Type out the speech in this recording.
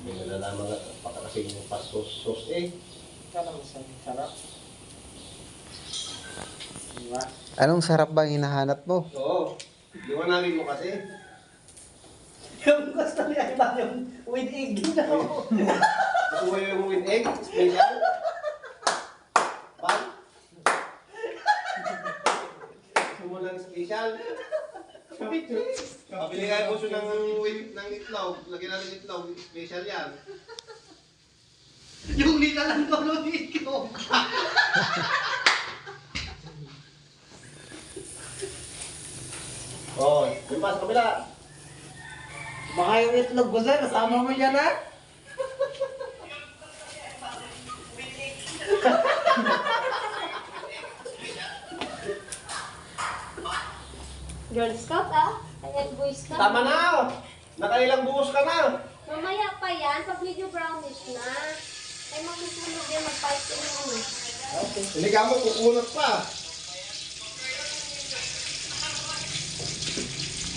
May nalalaman na pakakasing yung pasos eh. Parang sarap. Diba? Anong sarap bang hinahanap mo? Oo. Liwanagin mo kasi. Yung gusto niya iba yung with egg daw. Nakuha yung with egg, special. Pan? Gusto mo lang special. Pabili kayo po siya ng itlog. Lagyan natin itlog. Special yan. Yung lita lang ko ng itlog. Oo. Yung pa sa kabila. Baka yung itlog ko sir, kasama mo yan ha? Girl Scout ah. Ayan, Boy Scout. Tama na! Nakailang buhos ka na! Mamaya pa yan, pag medyo brownish na. Ay makusunog yan, mag-fight ko naman. Hindi ka mo kukunot pa.